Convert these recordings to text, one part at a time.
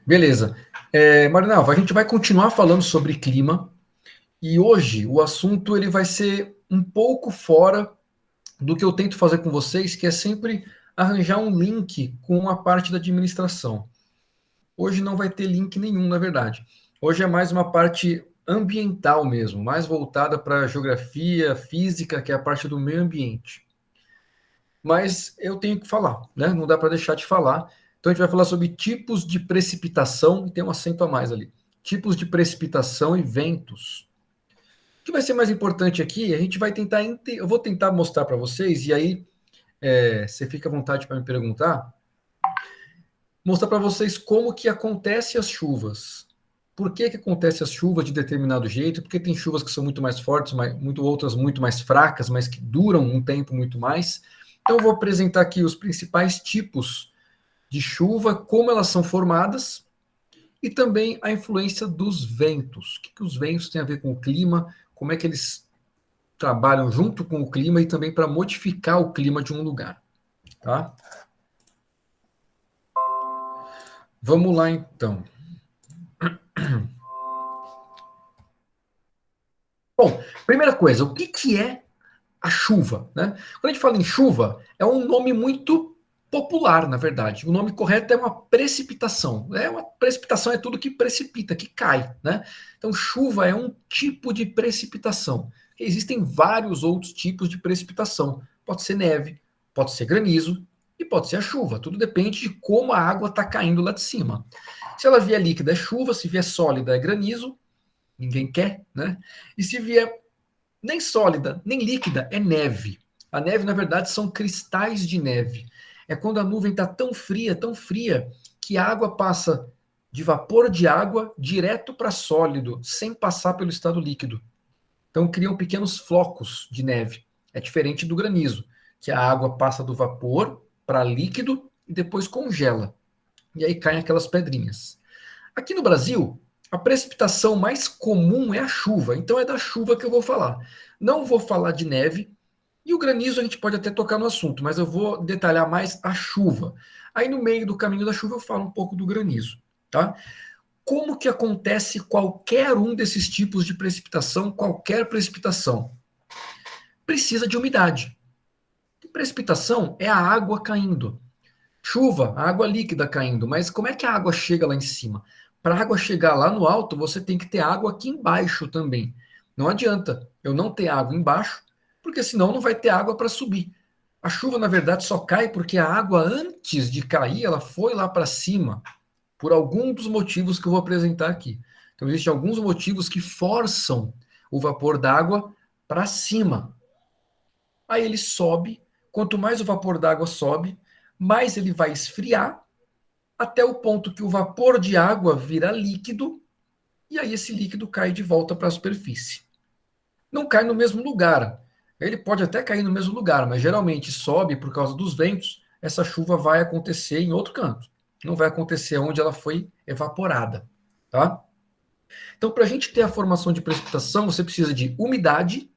Beleza. Marinalva, a gente vai continuar falando sobre clima e hoje o assunto ele vai ser um pouco fora do que eu tento fazer com vocês, que é sempre arranjar um link com a parte da administração. Hoje não vai ter link nenhum, na verdade. Hoje é mais uma parte ambiental mesmo, mais voltada para geografia, física, que é a parte do meio ambiente. Mas eu tenho que falar, né? Não dá para deixar de falar. Então a gente vai falar sobre tipos de precipitação, e tem um acento a mais ali. Tipos de precipitação e ventos. O que vai ser mais importante aqui, a gente vai tentar, eu vou tentar mostrar para vocês, e aí você fica à vontade para me perguntar, mostrar para vocês como que acontece as chuvas. Por que acontece as chuvas de determinado jeito? Porque tem chuvas que são muito mais fortes, outras muito mais fracas, mas que duram um tempo muito mais. Então, eu vou apresentar aqui os principais tipos de chuva, como elas são formadas, e também a influência dos ventos. O que os ventos têm a ver com o clima, como é que eles trabalham junto com o clima e também para modificar o clima de um lugar. Tá? Vamos lá, então. Bom, primeira coisa, o que é a chuva? Né? Quando a gente fala em chuva, é um nome muito popular, na verdade. O nome correto é uma precipitação. Uma precipitação é tudo que precipita, que cai. Né? Então, chuva é um tipo de precipitação. Existem vários outros tipos de precipitação. Pode ser neve, pode ser granizo e pode ser a chuva. Tudo depende de como a água está caindo lá de cima. Se ela vier líquida, é chuva. Se vier sólida, é granizo. Ninguém quer, né? E se vier nem sólida, nem líquida, é neve. A neve, na verdade, são cristais de neve. É quando a nuvem está tão fria, que a água passa de vapor de água direto para sólido, sem passar pelo estado líquido. Então criam pequenos flocos de neve. É diferente do granizo, que a água passa do vapor para líquido e depois congela. E aí caem aquelas pedrinhas. Aqui no Brasil, a precipitação mais comum é a chuva, então é da chuva que eu vou falar. Não vou falar de neve, e o granizo a gente pode até tocar no assunto, mas eu vou detalhar mais a chuva. Aí no meio do caminho da chuva eu falo um pouco do granizo, tá? Como que acontece qualquer um desses tipos de precipitação, qualquer precipitação? Precisa de umidade. Precipitação é a água caindo. Chuva, a água líquida caindo, mas como é que a água chega lá em cima? Para a água chegar lá no alto, você tem que ter água aqui embaixo também. Não adianta eu não ter água embaixo, porque senão não vai ter água para subir. A chuva, na verdade, só cai porque a água, antes de cair, ela foi lá para cima, por algum dos motivos que eu vou apresentar aqui. Então, existem alguns motivos que forçam o vapor d'água para cima. Aí ele sobe, quanto mais o vapor d'água sobe, mais ele vai esfriar, até o ponto que o vapor de água vira líquido, e aí esse líquido cai de volta para a superfície. Não cai no mesmo lugar. Ele pode até cair no mesmo lugar, mas geralmente sobe por causa dos ventos, essa chuva vai acontecer em outro canto. Não vai acontecer onde ela foi evaporada. Tá? Então, para a gente ter a formação de precipitação, você precisa de umidade,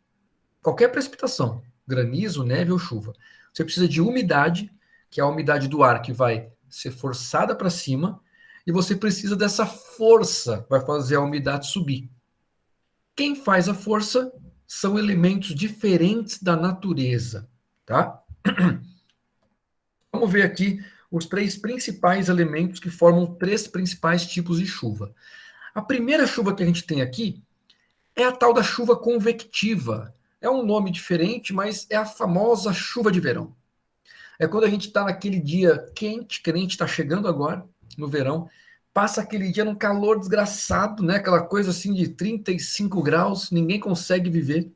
qualquer precipitação, granizo, neve ou chuva. Você precisa de umidade, que é a umidade do ar que vai ser forçada para cima, e você precisa dessa força, vai fazer a umidade subir. Quem faz a força são elementos diferentes da natureza, tá? Vamos ver aqui os três principais elementos que formam três principais tipos de chuva. A primeira chuva que a gente tem aqui é a tal da chuva convectiva. É um nome diferente, mas é a famosa chuva de verão. É quando a gente está naquele dia quente, que a gente está chegando agora, no verão, passa aquele dia num calor desgraçado, né? Aquela coisa assim de 35 graus, ninguém consegue viver.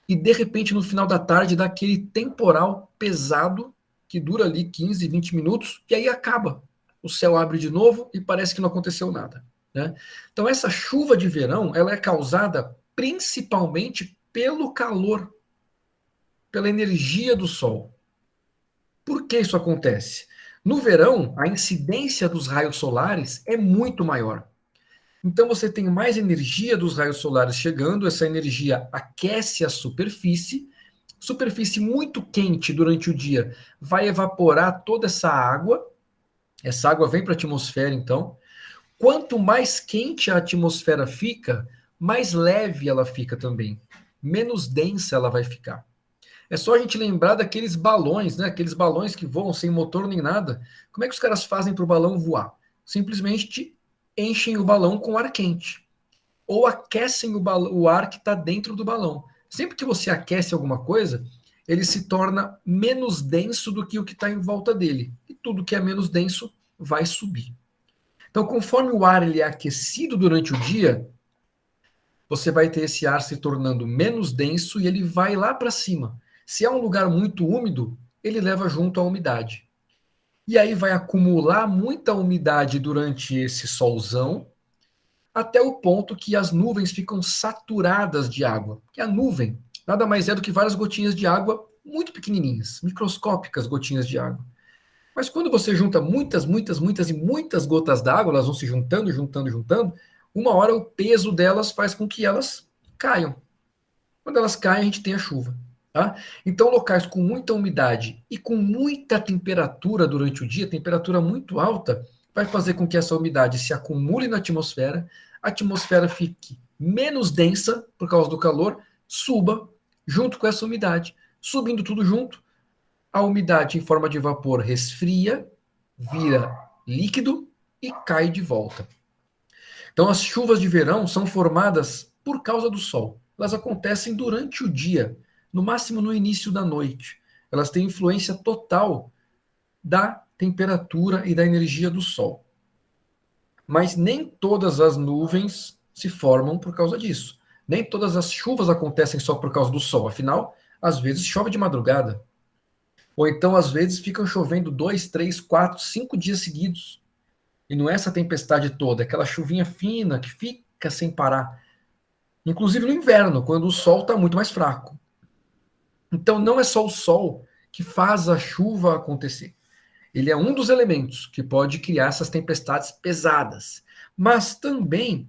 E de repente, no final da tarde, dá aquele temporal pesado que dura ali 15, 20 minutos, e aí acaba. O céu abre de novo e parece que não aconteceu nada. Né? Então, essa chuva de verão, ela é causada principalmente pelo calor, pela energia do sol. Por que isso acontece? No verão, a incidência dos raios solares é muito maior. Então você tem mais energia dos raios solares chegando, essa energia aquece a superfície muito quente durante o dia vai evaporar toda essa água, Essa água vem para a atmosfera, então. Quanto mais quente a atmosfera fica, mais leve ela fica também. Menos densa ela vai ficar. É só a gente lembrar daqueles balões, né? Aqueles balões que voam sem motor nem nada. Como é que os caras fazem para o balão voar? Simplesmente enchem o balão com ar quente. Ou aquecem o ar que está dentro do balão. Sempre que você aquece alguma coisa, ele se torna menos denso do que o que está em volta dele. E tudo que é menos denso vai subir. Então, conforme o ar ele é aquecido durante o dia, você vai ter esse ar se tornando menos denso e ele vai lá para cima. Se é um lugar muito úmido, ele leva junto a umidade. E aí vai acumular muita umidade durante esse solzão, até o ponto que as nuvens ficam saturadas de água. Que a nuvem nada mais é do que várias gotinhas de água muito pequenininhas, microscópicas gotinhas de água. Mas quando você junta muitas, muitas, muitas e muitas gotas d'água, elas vão se juntando, juntando, juntando, uma hora o peso delas faz com que elas caiam. Quando elas caem, a gente tem a chuva. Tá? Então, locais com muita umidade e com muita temperatura durante o dia, temperatura muito alta, vai fazer com que essa umidade se acumule na atmosfera, a atmosfera fique menos densa por causa do calor, suba junto com essa umidade. Subindo tudo junto, a umidade em forma de vapor resfria, vira líquido e cai de volta. Então, as chuvas de verão são formadas por causa do sol. Elas acontecem durante o dia, no máximo no início da noite. Elas têm influência total da temperatura e da energia do sol. Mas nem todas as nuvens se formam por causa disso. Nem todas as chuvas acontecem só por causa do sol. Afinal, às vezes chove de madrugada. Ou então, às vezes, ficam chovendo 2, 3, 4, 5 dias seguidos. E não é essa tempestade toda, é aquela chuvinha fina que fica sem parar. Inclusive no inverno, quando o sol está muito mais fraco. Então não é só o sol que faz a chuva acontecer. Ele é um dos elementos que pode criar essas tempestades pesadas. Mas também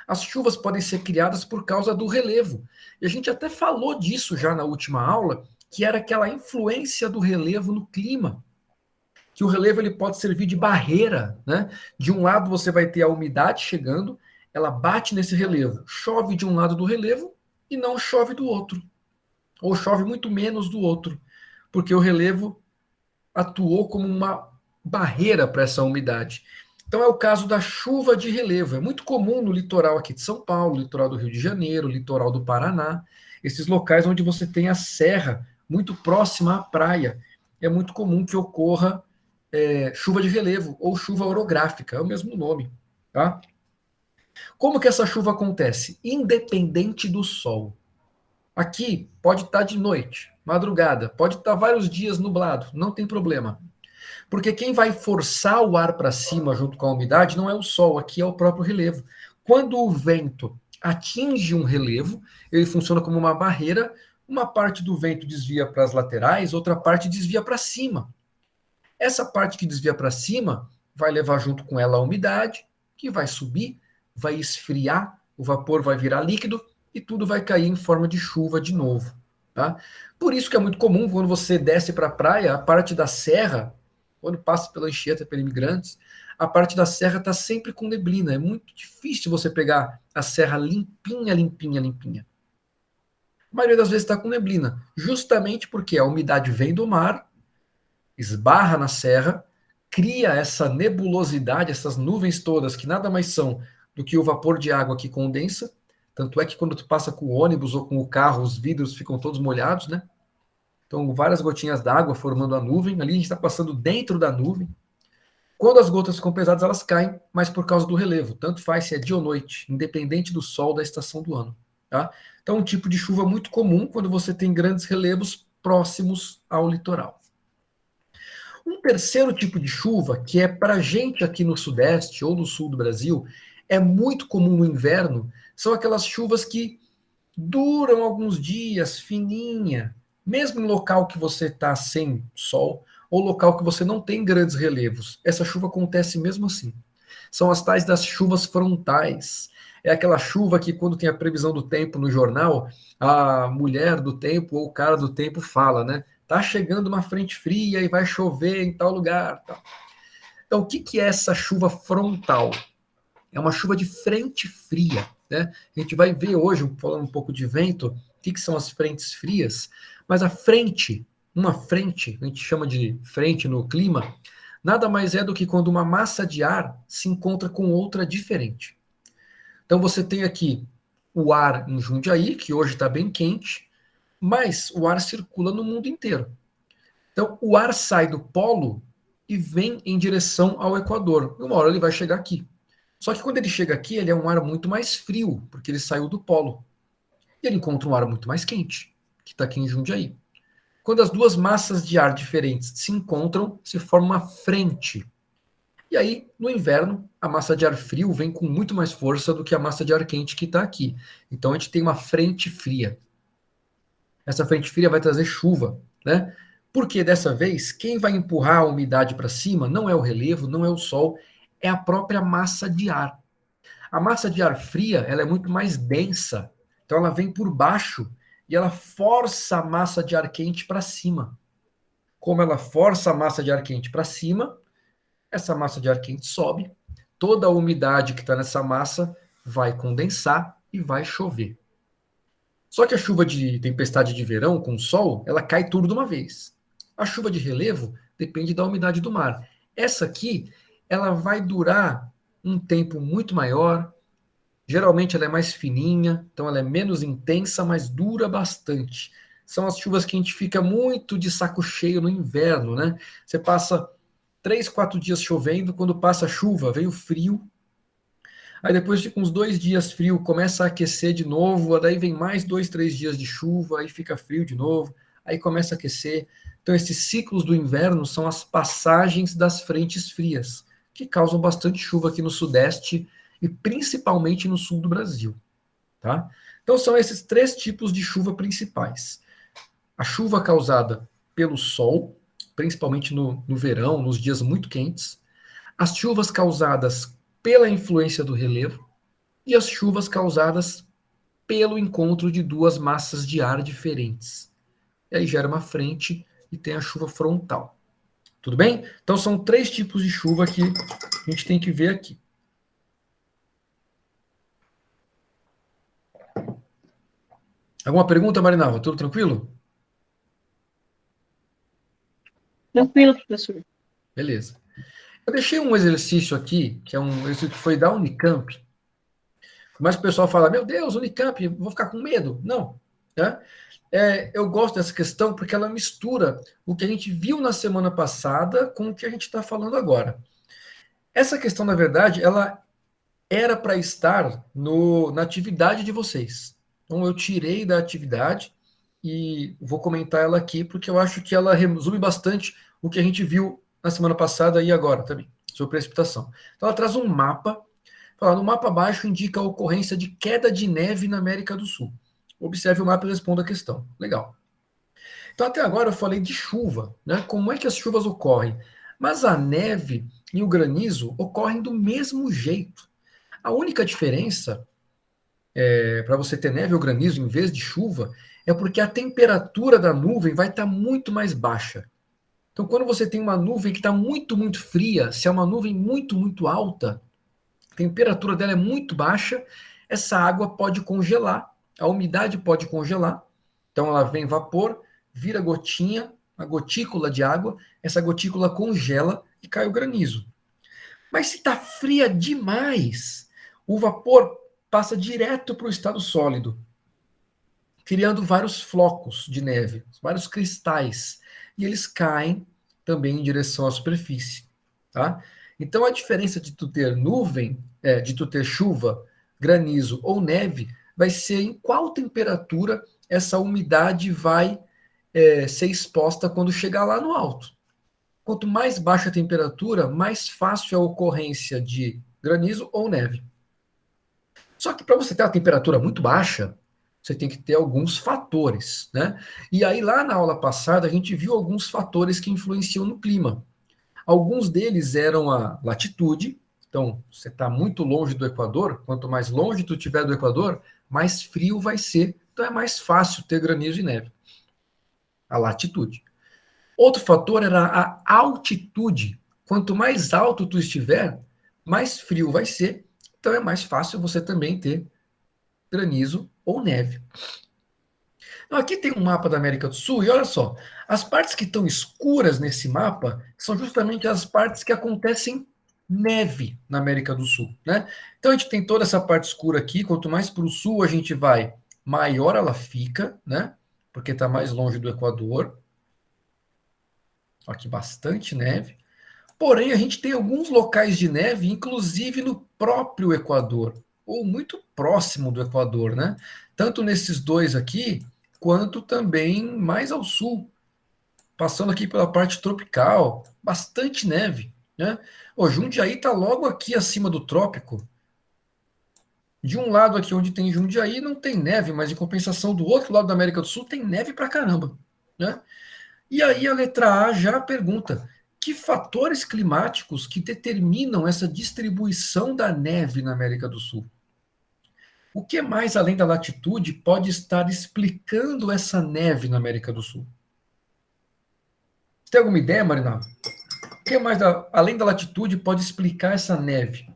as chuvas podem ser criadas por causa do relevo. E a gente até falou disso já na última aula, que era aquela influência do relevo no clima. Que o relevo ele pode servir de barreira, né? De um lado você vai ter a umidade chegando, ela bate nesse relevo, chove de um lado do relevo e não chove do outro, ou chove muito menos do outro, porque o relevo atuou como uma barreira para essa umidade. Então é o caso da chuva de relevo. É muito comum no litoral aqui de São Paulo, litoral do Rio de Janeiro, litoral do Paraná, esses locais onde você tem a serra muito próxima à praia. É muito comum que ocorra chuva de relevo ou chuva orográfica, é o mesmo nome. Tá? Como que essa chuva acontece? Independente do sol. Aqui pode estar de noite, madrugada, pode estar vários dias nublado, não tem problema. Porque quem vai forçar o ar para cima junto com a umidade não é o sol, aqui é o próprio relevo. Quando o vento atinge um relevo, ele funciona como uma barreira, uma parte do vento desvia para as laterais, outra parte desvia para cima. Essa parte que desvia para cima vai levar junto com ela a umidade, que vai subir, vai esfriar, o vapor vai virar líquido e tudo vai cair em forma de chuva de novo. Tá? Por isso que é muito comum quando você desce para a praia, a parte da serra, quando passa pela Anchieta, pela Imigrantes, a parte da serra está sempre com neblina. É muito difícil você pegar a serra limpinha, limpinha, limpinha. A maioria das vezes está com neblina, justamente porque a umidade vem do mar, esbarra na serra, cria essa nebulosidade, essas nuvens todas, que nada mais são do que o vapor de água que condensa. Tanto é que quando tu passa com o ônibus ou com o carro, os vidros ficam todos molhados, né? Então, várias gotinhas d'água formando a nuvem. Ali a gente está passando dentro da nuvem. Quando as gotas ficam pesadas, elas caem, mas por causa do relevo. Tanto faz se é dia ou noite, independente do sol da estação do ano. Tá? Então, um tipo de chuva muito comum quando você tem grandes relevos próximos ao litoral. Um terceiro tipo de chuva, que é para a gente aqui no Sudeste ou no Sul do Brasil, é muito comum no inverno, são aquelas chuvas que duram alguns dias, fininha, mesmo em local que você está sem sol, ou local que você não tem grandes relevos. Essa chuva acontece mesmo assim. São as tais das chuvas frontais. É aquela chuva que, quando tem a previsão do tempo no jornal, a mulher do tempo ou o cara do tempo fala, né? Tá chegando uma frente fria e vai chover em tal lugar. Tal. Então, o que, que é essa chuva frontal? É uma chuva de frente fria, né? A gente vai ver hoje, falando um pouco de vento, o que, que são as frentes frias, mas a frente, uma frente, a gente chama de frente no clima, nada mais é do que quando uma massa de ar se encontra com outra diferente. Então você tem aqui o ar em Jundiaí, que hoje está bem quente, mas o ar circula no mundo inteiro. Então o ar sai do polo e vem em direção ao Equador. Uma hora ele vai chegar aqui. Só que quando ele chega aqui, ele é um ar muito mais frio, porque ele saiu do polo. E ele encontra um ar muito mais quente, que está aqui em Jundiaí. Quando as duas massas de ar diferentes se encontram, se forma uma frente. E aí, no inverno, a massa de ar frio vem com muito mais força do que a massa de ar quente que está aqui. Então a gente tem uma frente fria. Essa frente fria vai trazer chuva, né? Porque dessa vez, quem vai empurrar a umidade para cima não é o relevo, não é o sol, é a própria massa de ar. A massa de ar fria, ela é muito mais densa. Então ela vem por baixo e ela força a massa de ar quente para cima. Como ela força a massa de ar quente para cima, essa massa de ar quente sobe, toda a umidade que está nessa massa vai condensar e vai chover. Só que a chuva de tempestade de verão com sol, ela cai tudo de uma vez. A chuva de relevo depende da umidade do mar. Essa aqui, ela vai durar um tempo muito maior. Geralmente ela é mais fininha, então ela é menos intensa, mas dura bastante. São as chuvas que a gente fica muito de saco cheio no inverno, né? Você passa 3, 4 dias chovendo, quando passa a chuva, vem o frio. Aí depois fica uns 2 dias frio, começa a aquecer de novo, daí vem mais 2, 3 dias de chuva, aí fica frio de novo, aí começa a aquecer. Então esses ciclos do inverno são as passagens das frentes frias, que causam bastante chuva aqui no sudeste e principalmente no sul do Brasil, tá? Então são esses 3 tipos de chuva principais. A chuva causada pelo sol, principalmente no verão, nos dias muito quentes, as chuvas causadas pela influência do relevo e as chuvas causadas pelo encontro de duas massas de ar diferentes. E aí gera uma frente e tem a chuva frontal. Tudo bem? Então são 3 tipos de chuva que a gente tem que ver aqui. Alguma pergunta, Marinalva? Tudo tranquilo? Tranquilo, professor. Beleza. Eu deixei um exercício aqui, que é um exercício que foi da Unicamp. Mas o pessoal fala, meu Deus, Unicamp, vou ficar com medo. Não. Né? Eu gosto dessa questão porque ela mistura o que a gente viu na semana passada com o que a gente está falando agora. Essa questão, na verdade, ela era para estar na atividade de vocês. Então, eu tirei da atividade e vou comentar ela aqui, porque eu acho que ela resume bastante o que a gente viu na semana passada e agora também, sobre precipitação. Então, ela traz um mapa. No mapa abaixo indica a ocorrência de queda de neve na América do Sul. Observe o mapa e responda a questão. Legal. Então, até agora eu falei de chuva, né? Como é que as chuvas ocorrem? Mas a neve e o granizo ocorrem do mesmo jeito. A única diferença para você ter neve ou granizo em vez de chuva é porque a temperatura da nuvem vai estar muito mais baixa. Então, quando você tem uma nuvem que está muito, muito fria, se é uma nuvem muito, muito alta, a temperatura dela é muito baixa, essa água pode congelar, a umidade pode congelar, então ela vem vapor, vira gotinha, uma gotícula de água, essa gotícula congela e cai o granizo. Mas se está fria demais, o vapor passa direto para o estado sólido, criando vários flocos de neve, vários cristais, e eles caem também em direção à superfície, tá? Então a diferença de tu ter nuvem, de tu ter chuva, granizo ou neve, vai ser em qual temperatura essa umidade vai ser exposta quando chegar lá no alto. Quanto mais baixa a temperatura, mais fácil é a ocorrência de granizo ou neve. Só que para você ter uma temperatura muito baixa, você tem que ter alguns fatores, né? E aí lá na aula passada a gente viu alguns fatores que influenciam no clima. Alguns deles eram a latitude. Então, você está muito longe do Equador, quanto mais longe tu estiver do Equador, mais frio vai ser. Então é mais fácil ter granizo e neve. A latitude. Outro fator era a altitude. Quanto mais alto tu estiver, mais frio vai ser. Então é mais fácil você também ter granizo ou neve. Então, aqui tem um mapa da América do Sul e olha só, as partes que estão escuras nesse mapa são justamente as partes que acontecem neve na América do Sul, né? Então a gente tem toda essa parte escura aqui, quanto mais para o sul a gente vai, maior ela fica, né? Porque está mais longe do Equador. Aqui bastante neve. Porém, a gente tem alguns locais de neve, inclusive no próprio Equador, ou muito próximo do Equador, né? Tanto nesses dois aqui, quanto também mais ao sul, passando aqui pela parte tropical, bastante neve, né? O Jundiaí está logo aqui acima do trópico. De um lado aqui onde tem Jundiaí não tem neve, mas em compensação do outro lado da América do Sul tem neve pra caramba, né? E aí a letra A já pergunta: que fatores climáticos que determinam essa distribuição da neve na América do Sul? O que mais além da latitude pode estar explicando essa neve na América do Sul? Você tem alguma ideia, Marina? O que mais além da latitude pode explicar essa neve?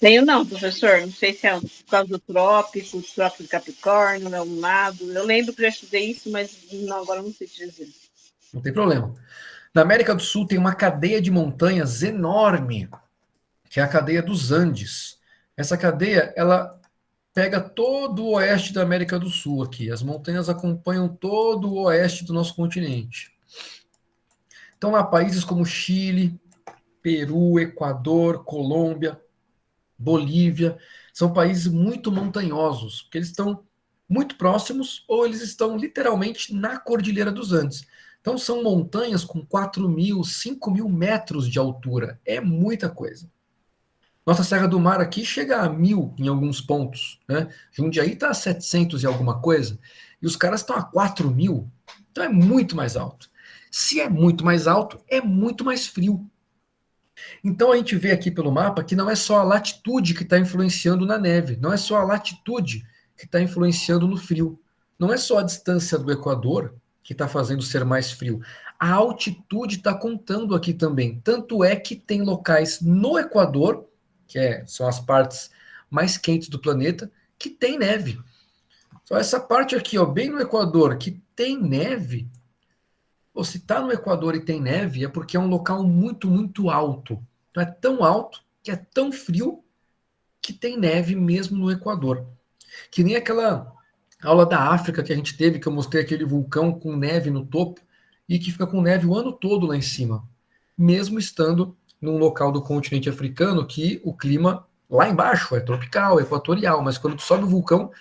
Tenho não, professor. Não sei se é por causa do trópico de Capricórnio, é um lado. Eu lembro que já estudei isso, mas não, agora não sei te dizer. Não tem problema. Na América do Sul tem uma cadeia de montanhas enorme, que é a cadeia dos Andes. Essa cadeia, ela pega todo o oeste da América do Sul aqui. As montanhas acompanham todo o oeste do nosso continente. Então, há países como Chile, Peru, Equador, Colômbia, Bolívia, são países muito montanhosos, porque eles estão muito próximos ou eles estão literalmente na Cordilheira dos Andes. Então, são montanhas com 4.000, 5.000 metros de altura. É muita coisa. Nossa Serra do Mar aqui chega a 1.000 em alguns pontos, né? Jundiaí está a 700 e alguma coisa, e os caras estão a 4.000. Então é muito mais alto. Se é muito mais alto, é muito mais frio. Então a gente vê aqui pelo mapa que não é só a latitude que está influenciando na neve, não é só a latitude que está influenciando no frio, não é só a distância do Equador que está fazendo ser mais frio. A altitude está contando aqui também. Tanto é que tem locais no Equador, são as partes mais quentes do planeta, que tem neve. Só essa parte aqui, ó, bem no Equador, que tem neve. Ou se está no Equador e tem neve, é porque é um local muito, muito alto. Então é tão alto que é tão frio que tem neve mesmo no Equador. Que nem aquela aula da África que a gente teve, que eu mostrei aquele vulcão com neve no topo e que fica com neve o ano todo lá em cima. Mesmo estando num local do continente africano que o clima lá embaixo é tropical, é equatorial, mas quando tu sobe o vulcão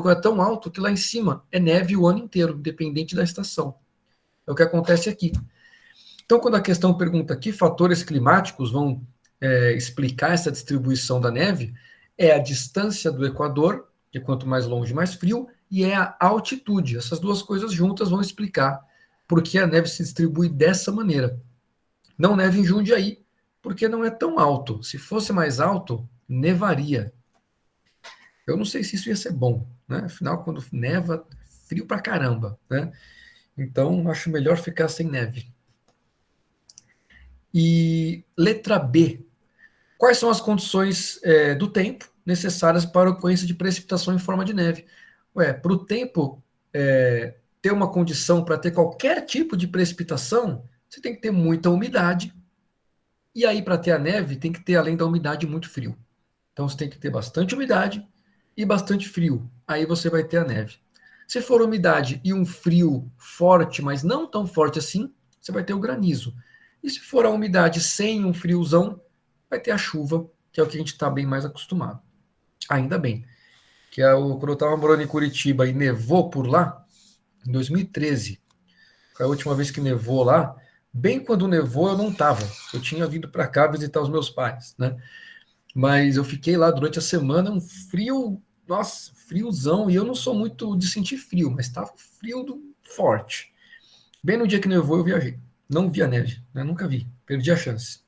é tão alto que lá em cima é neve o ano inteiro, independente da estação. É o que acontece aqui. Então, quando a questão pergunta que fatores climáticos vão explicar essa distribuição da neve, é a distância do Equador, que quanto mais longe, mais frio, e é a altitude. Essas duas coisas juntas vão explicar por que a neve se distribui dessa maneira. Não neve em Jundiaí, porque não é tão alto. Se fosse mais alto, nevaria. Eu não sei se isso ia ser bom, né? Afinal, quando neva, frio pra caramba, né? Então, acho melhor ficar sem neve. E letra B. Quais são as condições do tempo necessárias para a ocorrência de precipitação em forma de neve? Para o tempo ter uma condição para ter qualquer tipo de precipitação, você tem que ter muita umidade. E aí, para ter a neve, tem que ter, além da umidade, muito frio. Então, você tem que ter bastante umidade e bastante frio. Aí você vai ter a neve. Se for umidade e um frio forte, mas não tão forte assim, você vai ter o granizo. E se for a umidade sem um friozão, vai ter a chuva, que é o que a gente está bem mais acostumado. Ainda bem. Quando eu estava morando em Curitiba e nevou por lá, em 2013, foi a última vez que nevou lá. Bem quando nevou, eu não estava. Eu tinha vindo para cá visitar os meus pais, né? Mas eu fiquei lá durante a semana, um frio, nossa, friozão, e eu não sou muito de sentir frio, mas estava forte. Bem no dia que nevou, eu viajei. Não vi a neve, né? Nunca vi, perdi a chance.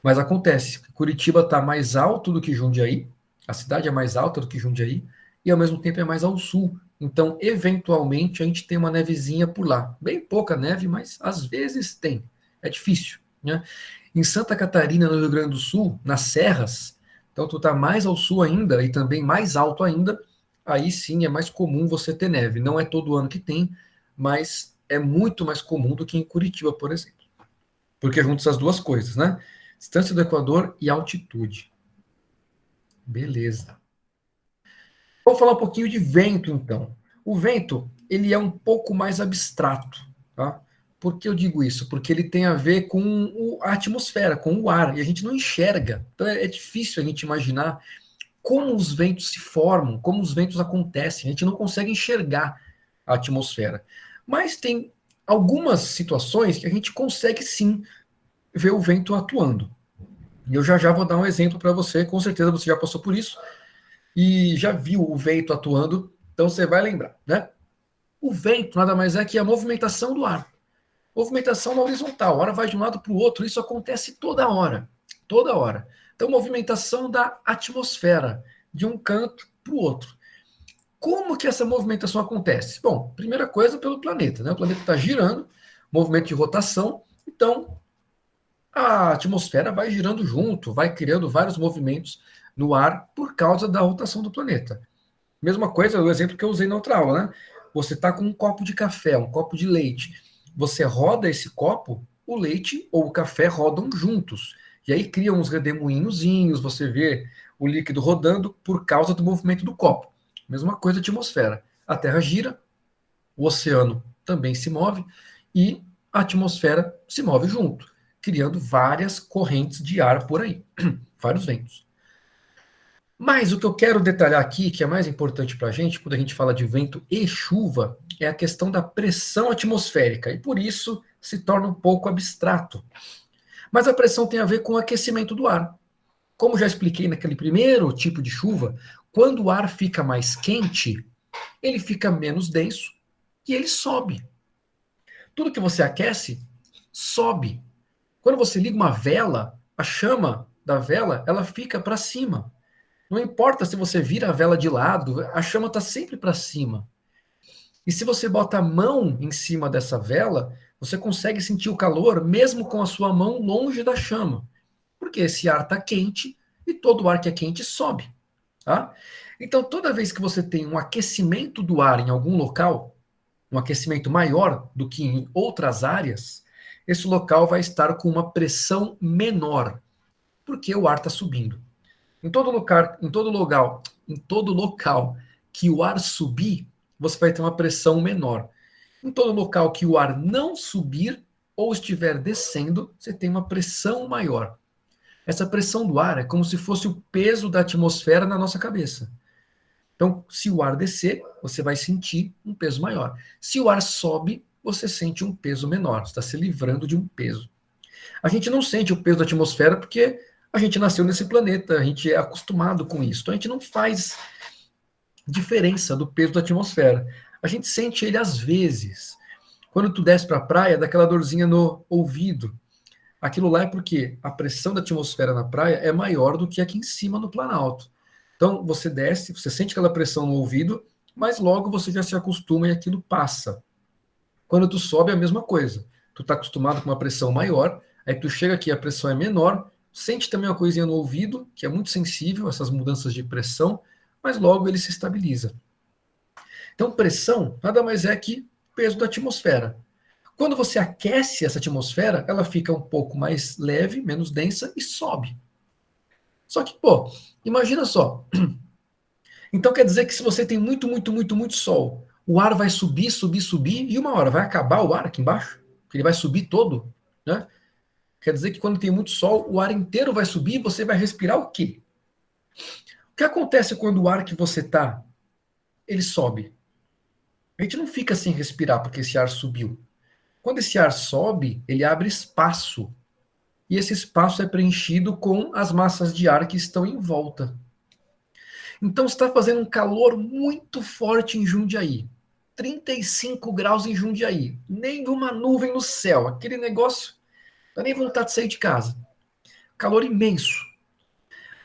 Mas acontece, Curitiba está mais alto do que Jundiaí, a cidade é mais alta do que Jundiaí, e ao mesmo tempo é mais ao sul Então, eventualmente, a gente tem uma nevezinha por lá. Bem pouca neve, mas às vezes tem. É difícil, né? Em Santa Catarina, no Rio Grande do Sul, nas serras, então tu tá mais ao sul ainda e também mais alto ainda, aí sim é mais comum você ter neve. Não é todo ano que tem, mas é muito mais comum do que em Curitiba, por exemplo. Porque junta essas duas coisas, né? Distância do Equador e altitude. Beleza. Vamos falar um pouquinho de vento, então. O vento, ele é um pouco mais abstrato, tá? Por que eu digo isso? Porque ele tem a ver com a atmosfera, com o ar, e a gente não enxerga. Então é difícil a gente imaginar como os ventos se formam, como os ventos acontecem. A gente não consegue enxergar a atmosfera. Mas tem algumas situações que a gente consegue sim ver o vento atuando. E eu já já vou dar um exemplo para você, com certeza você já passou por isso e já viu o vento atuando, então você vai lembrar, né? O vento nada mais é que a movimentação do ar. Movimentação na horizontal, a hora vai de um lado para o outro, isso acontece toda hora, toda hora. Então, movimentação da atmosfera, de um canto para o outro. Como que essa movimentação acontece? Bom, primeira coisa pelo planeta, né? O planeta está girando, movimento de rotação, então a atmosfera vai girando junto, vai criando vários movimentos no ar por causa da rotação do planeta. Mesma coisa, o exemplo que eu usei na outra aula, né? Você está com um copo de café, um copo de leite. Você roda esse copo, o leite ou o café rodam juntos. E aí criam uns redemoinhozinhos, você vê o líquido rodando por causa do movimento do copo. Mesma coisa a atmosfera. A Terra gira, o oceano também se move e a atmosfera se move junto, criando várias correntes de ar por aí, vários ventos. Mas o que eu quero detalhar aqui, que é mais importante para a gente, quando a gente fala de vento e chuva, é a questão da pressão atmosférica, e por isso se torna um pouco abstrato. Mas a pressão tem a ver com o aquecimento do ar. Como já expliquei naquele primeiro tipo de chuva, quando o ar fica mais quente, ele fica menos denso e ele sobe. Tudo que você aquece, sobe. Quando você liga uma vela, a chama da vela, ela fica para cima. Não importa se você vira a vela de lado, a chama está sempre para cima. E se você bota a mão em cima dessa vela, você consegue sentir o calor mesmo com a sua mão longe da chama. Porque esse ar está quente e todo ar que é quente sobe. Tá? Então, toda vez que você tem um aquecimento do ar em algum local, um aquecimento maior do que em outras áreas, esse local vai estar com uma pressão menor, porque o ar está subindo. Em todo local que o ar subir, você vai ter uma pressão menor. Em todo local que o ar não subir ou estiver descendo, você tem uma pressão maior. Essa pressão do ar é como se fosse o peso da atmosfera na nossa cabeça. Então, se o ar descer, você vai sentir um peso maior. Se o ar sobe, você sente um peso menor. Você está se livrando de um peso. A gente não sente o peso da atmosfera porque a gente nasceu nesse planeta, a gente é acostumado com isso. Então a gente não faz diferença do peso da atmosfera. A gente sente ele às vezes. Quando tu desce para a praia, dá aquela dorzinha no ouvido. Aquilo lá é porque a pressão da atmosfera na praia é maior do que aqui em cima no Planalto. Então você desce, você sente aquela pressão no ouvido, mas logo você já se acostuma e aquilo passa. Quando tu sobe é a mesma coisa. Tu está acostumado com uma pressão maior, aí tu chega aqui, a pressão é menor, sente também uma coisinha no ouvido, que é muito sensível, essas mudanças de pressão, mas logo ele se estabiliza. Então, pressão nada mais é que peso da atmosfera. Quando você aquece essa atmosfera, ela fica um pouco mais leve, menos densa e sobe. Só que, pô, imagina só. Então quer dizer que se você tem muito, muito, muito, muito sol, o ar vai subir, subir, subir, e uma hora vai acabar o ar aqui embaixo, que ele vai subir todo, né? Quer dizer que quando tem muito sol, o ar inteiro vai subir e você vai respirar o quê? O que acontece quando o ar que você tá, ele sobe? A gente não fica sem respirar porque esse ar subiu. Quando esse ar sobe, ele abre espaço. E esse espaço é preenchido com as massas de ar que estão em volta. Então está fazendo um calor muito forte em Jundiaí. 35 graus em Jundiaí. Nenhuma nuvem no céu. Aquele negócio, não dá nem vontade de sair de casa. Calor imenso.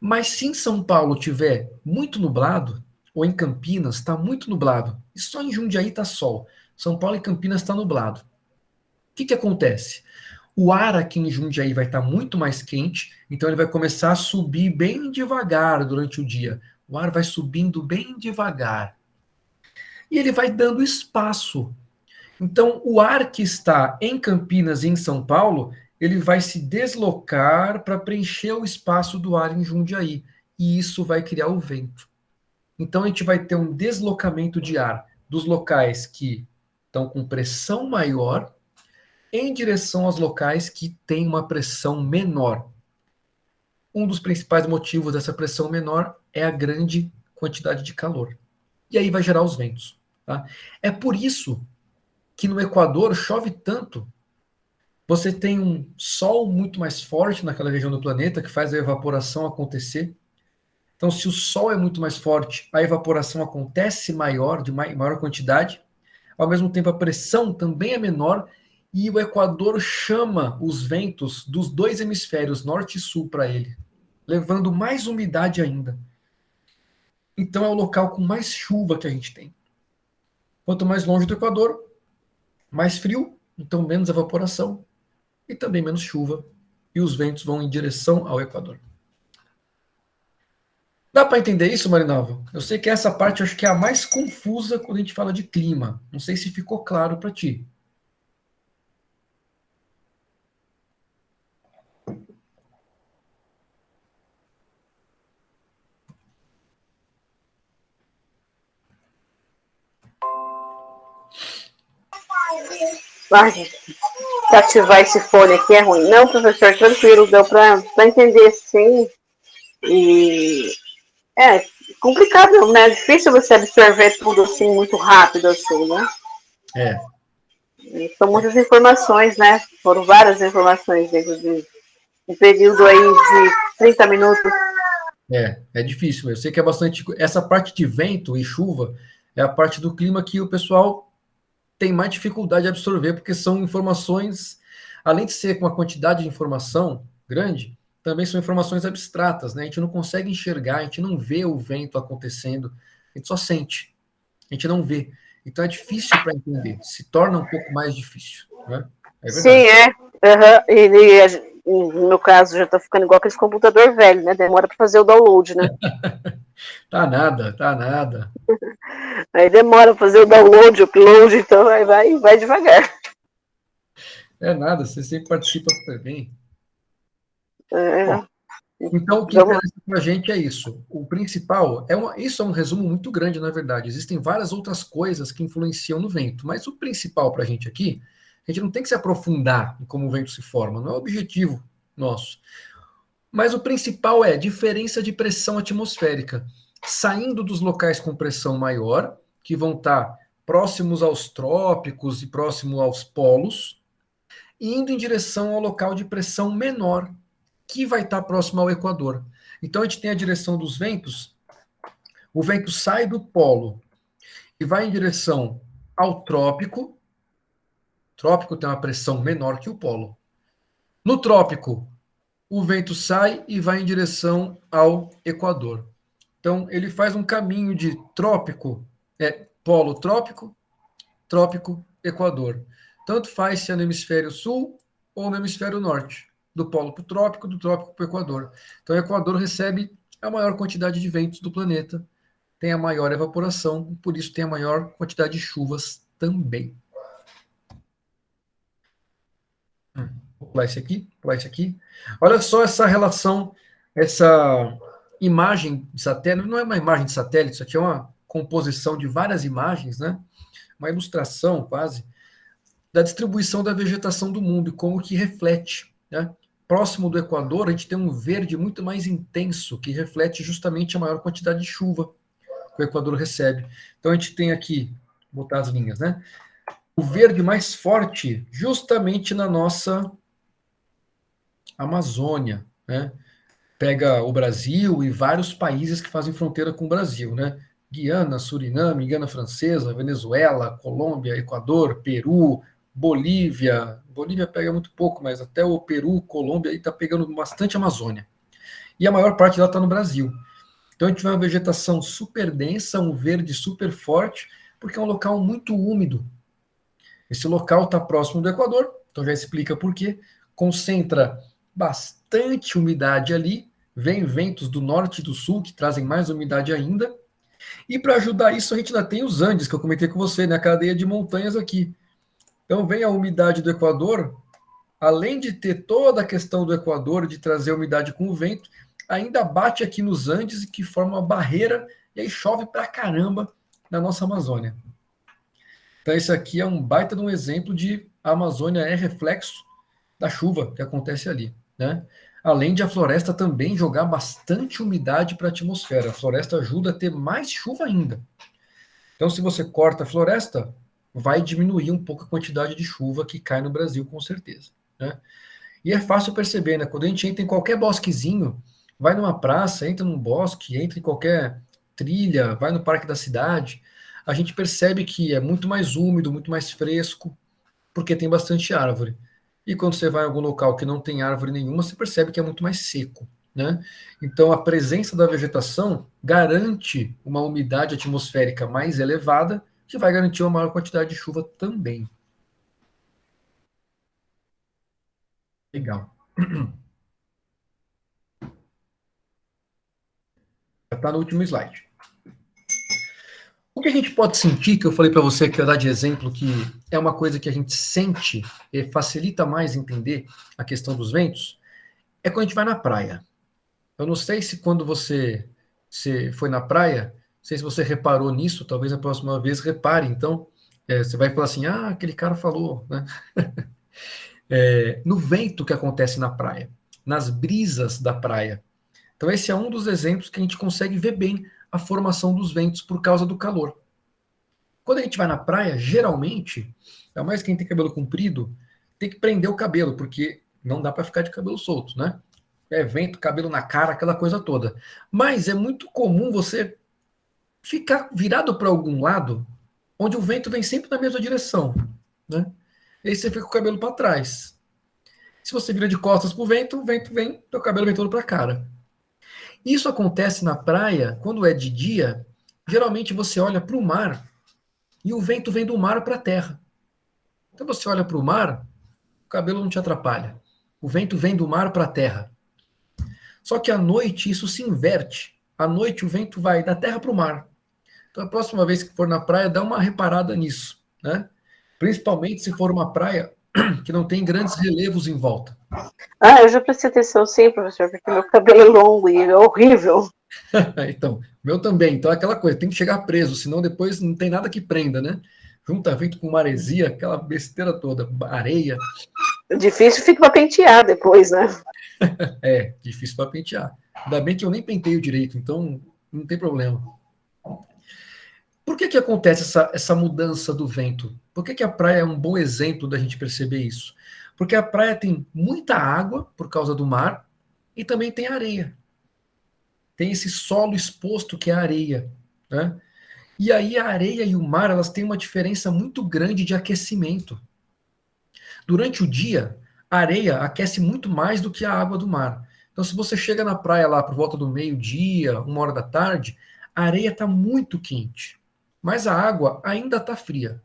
Mas se em São Paulo tiver muito nublado, ou em Campinas está muito nublado. E só em Jundiaí está sol. São Paulo e Campinas está nublado. O que acontece? O ar aqui em Jundiaí vai estar muito mais quente, então ele vai começar a subir bem devagar durante o dia. O ar vai subindo bem devagar. E ele vai dando espaço. Então, o ar que está em Campinas e em São Paulo, ele vai se deslocar para preencher o espaço do ar em Jundiaí. E isso vai criar o vento. Então, a gente vai ter um deslocamento de ar dos locais que estão com pressão maior em direção aos locais que têm uma pressão menor. Um dos principais motivos dessa pressão menor é a grande quantidade de calor. E aí vai gerar os ventos. Tá? É por isso que no Equador chove tanto. Você tem um sol muito mais forte naquela região do planeta que faz a evaporação acontecer. Então, se o sol é muito mais forte, a evaporação acontece maior, de maior quantidade. Ao mesmo tempo, a pressão também é menor e o Equador chama os ventos dos dois hemisférios, norte e sul, para ele, levando mais umidade ainda. Então, é o local com mais chuva que a gente tem. Quanto mais longe do Equador, mais frio, então menos evaporação e também menos chuva. E os ventos vão em direção ao Equador. Dá para entender isso, Marinalva? Eu sei que essa parte eu acho que é a mais confusa quando a gente fala de clima. Não sei se ficou claro para ti. Ai, gente, se ativar esse fone aqui é ruim. Não, professor, tranquilo, deu para entender sim. E é complicado, né? É difícil você absorver tudo assim muito rápido, assim, né? É. E são muitas informações, né? Foram várias informações dentro de um período aí de 30 minutos. É difícil. Eu sei que é bastante. Essa parte de vento e chuva é a parte do clima que o pessoal tem mais dificuldade de absorver, porque são informações, além de ser com uma quantidade de informação grande, também são informações abstratas, né? A gente não consegue enxergar, a gente não vê o vento acontecendo, a gente só sente, a gente não vê. Então é difícil para entender, se torna um pouco mais difícil, né? É Sim, verdade. é. No meu caso, já tá ficando igual aqueles computador velho, né? Demora para fazer o download, né? Tá nada, tá nada. Aí demora para fazer o download, o upload, então aí vai devagar. É nada, você sempre participa super bem. É, Bom, então, o que vamos lá. interessa para a gente é isso. O principal isso é um resumo muito grande, na verdade. Existem várias outras coisas que influenciam no vento, mas o principal para a gente aqui, a gente não tem que se aprofundar em como o vento se forma, não é o objetivo nosso. Mas o principal é diferença de pressão atmosférica, saindo dos locais com pressão maior, que vão estar próximos aos trópicos e próximo aos polos, e indo em direção ao local de pressão menor, que vai estar próximo ao Equador. Então a gente tem a direção dos ventos, o vento sai do polo e vai em direção ao trópico. O trópico tem uma pressão menor que o polo. No trópico, o vento sai e vai em direção ao Equador. Então ele faz um caminho de trópico, polo trópico, trópico, Equador. Tanto faz se é no hemisfério sul ou no hemisfério norte, do polo para o trópico, do trópico para o Equador. Então o Equador recebe a maior quantidade de ventos do planeta, tem a maior evaporação, e por isso tem a maior quantidade de chuvas também. Vou pular esse aqui, pular esse aqui. Olha só essa relação, essa imagem de satélite, não é uma imagem de satélite, isso aqui é uma composição de várias imagens, né? Uma ilustração quase, da distribuição da vegetação do mundo e como que reflete, né? Próximo do Equador, a gente tem um verde muito mais intenso, que reflete justamente a maior quantidade de chuva que o Equador recebe. Então a gente tem aqui, vou botar as linhas, né? O verde mais forte, justamente na nossa Amazônia, né? Pega o Brasil e vários países que fazem fronteira com o Brasil, né? Guiana, Suriname, Guiana Francesa, Venezuela, Colômbia, Equador, Peru, Bolívia. Bolívia pega muito pouco, mas até o Peru, Colômbia aí está pegando bastante Amazônia. E a maior parte dela está no Brasil. Então a gente vê uma vegetação super densa, um verde super forte, porque é um local muito úmido. Esse local está próximo do Equador, então já explica por quê. Concentra bastante umidade ali, vem ventos do norte e do sul que trazem mais umidade ainda. E para ajudar isso, a gente ainda tem os Andes, que eu comentei com você, né? A cadeia de montanhas aqui. Então vem a umidade do Equador, além de ter toda a questão do Equador, de trazer umidade com o vento, ainda bate aqui nos Andes, que forma uma barreira, e aí chove pra caramba na nossa Amazônia. Então, esse aqui é um baita de um exemplo de a Amazônia é reflexo da chuva que acontece ali, né? Além de a floresta também jogar bastante umidade para a atmosfera. A floresta ajuda a ter mais chuva ainda. Então, se você corta a floresta, vai diminuir um pouco a quantidade de chuva que cai no Brasil, com certeza, né? E é fácil perceber, né? Quando a gente entra em qualquer bosquezinho, vai numa praça, entra num bosque, entra em qualquer trilha, vai no parque da cidade, a gente percebe que é muito mais úmido, muito mais fresco, porque tem bastante árvore. E quando você vai em algum local que não tem árvore nenhuma, você percebe que é muito mais seco, né? Então a presença da vegetação garante uma umidade atmosférica mais elevada, que vai garantir uma maior quantidade de chuva também. Legal. Já está no último slide. O que a gente pode sentir, que eu falei para você que eu dar de exemplo, que é uma coisa que a gente sente e facilita mais entender a questão dos ventos, é quando a gente vai na praia. Eu não sei se quando você foi na praia, não sei se você reparou nisso, talvez a próxima vez repare. Então, você vai falar assim, ah, aquele cara falou, né? No vento que acontece na praia, nas brisas da praia. Então, esse é um dos exemplos que a gente consegue ver bem a formação dos ventos por causa do calor. Quando a gente vai na praia, geralmente, ainda mais quem tem cabelo comprido, tem que prender o cabelo, porque não dá para ficar de cabelo solto, né? É vento, cabelo na cara, aquela coisa toda. Mas é muito comum você ficar virado para algum lado, onde o vento vem sempre na mesma direção, né? E aí você fica com o cabelo para trás. Se você vira de costas para o vento vem, seu cabelo vem todo para a cara. Isso acontece na praia, quando é de dia, geralmente você olha para o mar e o vento vem do mar para a terra. Então você olha para o mar, o cabelo não te atrapalha. O vento vem do mar para a terra. Só que à noite isso se inverte. À noite o vento vai da terra para o mar. Então a próxima vez que for na praia, dá uma reparada nisso, né? Principalmente se for uma praia que não tem grandes relevos em volta. Ah, eu já prestei atenção sim, professor, porque meu cabelo é longo e é horrível. Então, meu também. Então é aquela coisa, tem que chegar preso, senão depois não tem nada que prenda, né? Junta vento com maresia, aquela besteira toda, areia. Difícil fica para pentear depois, né? É, difícil para pentear. Ainda bem que eu nem penteio direito, então não tem problema. Por que acontece essa mudança do vento? Por que a praia é um bom exemplo da gente perceber isso? Porque a praia tem muita água por causa do mar e também tem areia. Tem esse solo exposto que é a areia, né? E aí a areia e o mar, elas têm uma diferença muito grande de aquecimento. Durante o dia, a areia aquece muito mais do que a água do mar. Então, se você chega na praia lá por volta do meio-dia, 1 hora da tarde, a areia está muito quente, mas a água ainda está fria.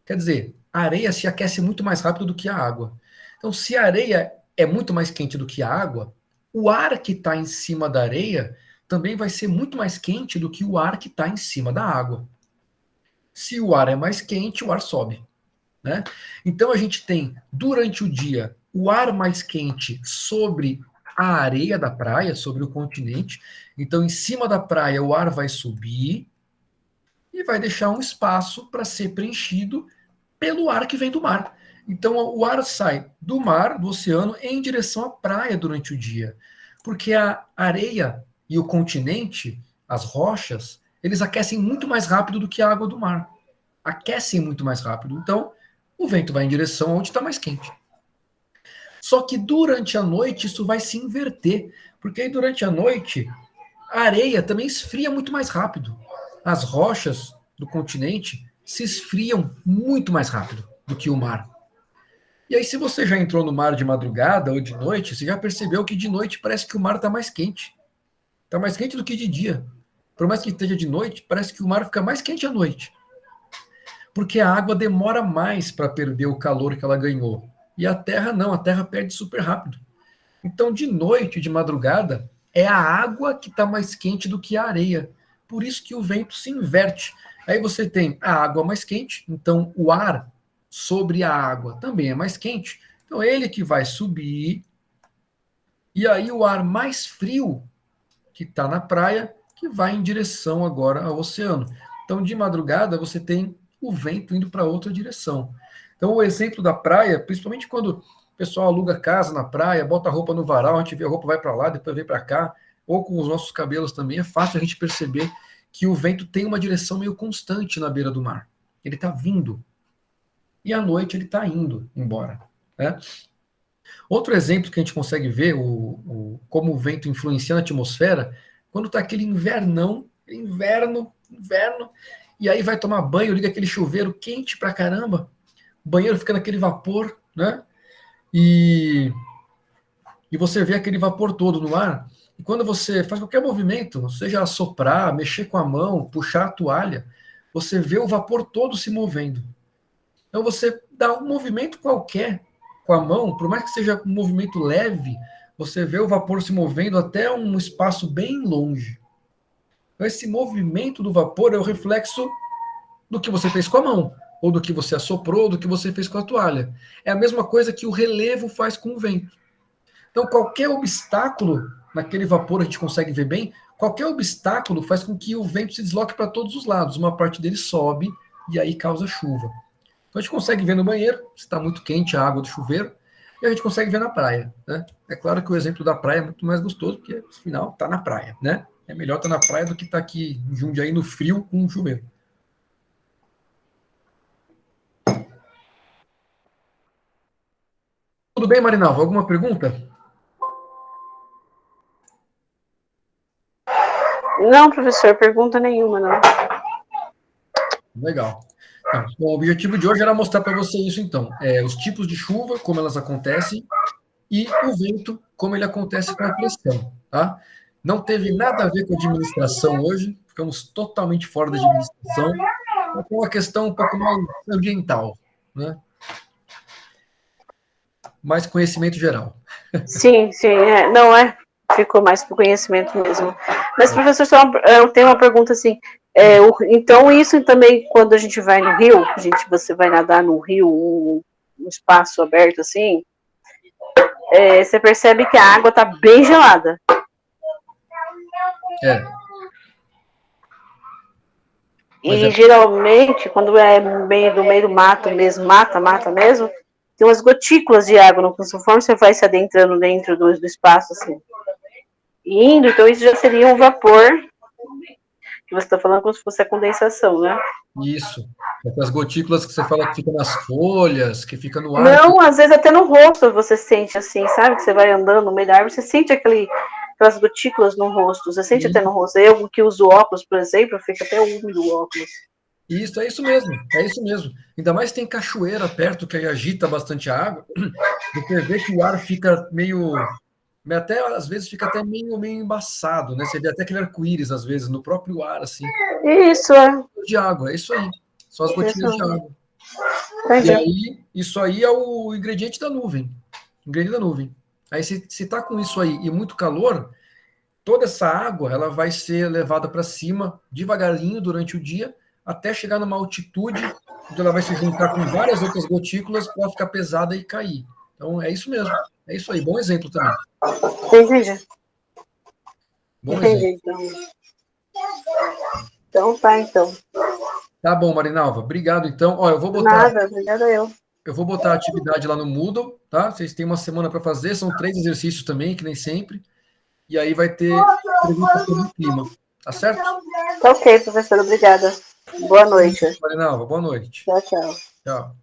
Quer dizer, a areia se aquece muito mais rápido do que a água. Então, se a areia é muito mais quente do que a água, o ar que está em cima da areia também vai ser muito mais quente do que o ar que está em cima da água. Se o ar é mais quente, o ar sobe, né? Então a gente tem, durante o dia, o ar mais quente sobre a areia da praia, sobre o continente. Então, em cima da praia, o ar vai subir e vai deixar um espaço para ser preenchido pelo ar que vem do mar. Então, o ar sai do mar, do oceano, em direção à praia durante o dia. Porque a areia e o continente, as rochas, eles aquecem muito mais rápido do que a água do mar. Aquecem muito mais rápido. Então, o vento vai em direção onde está mais quente. Só que durante a noite isso vai se inverter, porque aí durante a noite a areia também esfria muito mais rápido. As rochas do continente se esfriam muito mais rápido do que o mar. E aí, se você já entrou no mar de madrugada ou de noite, você já percebeu que de noite parece que o mar está mais quente. Está mais quente do que de dia. Por mais que esteja de noite, parece que o mar fica mais quente à noite. Porque a água demora mais para perder o calor que ela ganhou. E a terra não, a terra perde super rápido. Então, de noite, de madrugada, é a água que está mais quente do que a areia. Por isso que o vento se inverte. Aí você tem a água mais quente, então o ar sobre a água também é mais quente. Então, ele que vai subir, e aí o ar mais frio, que está na praia, que vai em direção agora ao oceano. Então, de madrugada, você tem o vento indo para outra direção. Então, o exemplo da praia, principalmente quando o pessoal aluga casa na praia, bota a roupa no varal, a gente vê a roupa vai para lá, depois vem para cá, ou com os nossos cabelos também, é fácil a gente perceber que o vento tem uma direção meio constante na beira do mar. Ele está vindo. E à noite ele está indo embora. Né? Outro exemplo que a gente consegue ver como o vento influencia na atmosfera, quando está aquele inverno, e aí vai tomar banho, liga aquele chuveiro quente pra caramba, o banheiro fica naquele vapor, né? E você vê aquele vapor todo no ar, e quando você faz qualquer movimento, seja assoprar, mexer com a mão, puxar a toalha, você vê o vapor todo se movendo. Então você dá um movimento qualquer com a mão, por mais que seja um movimento leve, você vê o vapor se movendo até um espaço bem longe. Então esse movimento do vapor é o reflexo do que você fez com a mão, ou do que você assoprou, ou do que você fez com a toalha. É a mesma coisa que o relevo faz com o vento. Então qualquer obstáculo naquele vapor a gente consegue ver bem, qualquer obstáculo faz com que o vento se desloque para todos os lados. Uma parte dele sobe e aí causa chuva. Então a gente consegue ver no banheiro, se está muito quente a água do chuveiro, e a gente consegue ver na praia. Né? É claro que o exemplo da praia é muito mais gostoso, porque afinal está na praia. Né? É melhor estar na praia do que estar aqui em Jundiaí no frio com um chuveiro. Tudo bem, Marinalva? Alguma pergunta? Não, professor, pergunta nenhuma, não. Legal. Então, o objetivo de hoje era mostrar para você isso, então. Os tipos de chuva, como elas acontecem, e o vento, como ele acontece com a pressão. Tá? Não teve nada a ver com a administração hoje, ficamos totalmente fora da administração. É uma questão um pouco mais ambiental, né? Mais conhecimento geral. Sim, sim, não é. Ficou mais para o conhecimento mesmo. Mas, professor, eu tenho uma pergunta assim. Então, isso também, quando a gente vai no rio, você vai nadar no rio, um espaço aberto assim, você percebe que a água está bem gelada. E geralmente, quando é no meio do mato mesmo, mata mesmo, tem umas gotículas de água, conforme você vai se adentrando dentro do espaço, assim. Indo, então isso já seria um vapor, que você está falando como se fosse a condensação, né? Isso. As gotículas que você fala que ficam nas folhas, que fica no ar. Não, às vezes até no rosto você sente assim, sabe? Que você vai andando no meio da árvore, você sente aquelas gotículas no rosto, você sente até no rosto. Eu que uso óculos, por exemplo, fica até úmido o óculos. Isso, é isso mesmo. Ainda mais tem cachoeira perto que aí agita bastante a água. Você vê que o ar fica meio. Até, às vezes fica até meio embaçado, né? Você vê até aquele arco-íris, às vezes, no próprio ar, assim. Isso, é. De água, é isso aí. São as gotinhas de água. Entendi. E aí, isso aí é o ingrediente da nuvem. Aí, se está com isso aí e muito calor, toda essa água ela vai ser levada para cima devagarinho durante o dia, até chegar numa altitude, onde ela vai se juntar com várias outras gotículas para ficar pesada e cair. Então, é isso mesmo. É isso aí. Bom exemplo também. Entendi. Bom exemplo. Então tá, então. Tá bom, Marinalva. Obrigado, então. Ó, eu vou botar. Nada, obrigada eu. Eu vou botar a atividade lá no Moodle, tá? Vocês têm uma semana para fazer, são 3 exercícios também, que nem sempre. E aí vai ter perguntas sobre o clima. Tá certo? Tá ok, professor, obrigada. Boa noite. Marinalva, boa noite. Tchau, tchau. Tchau.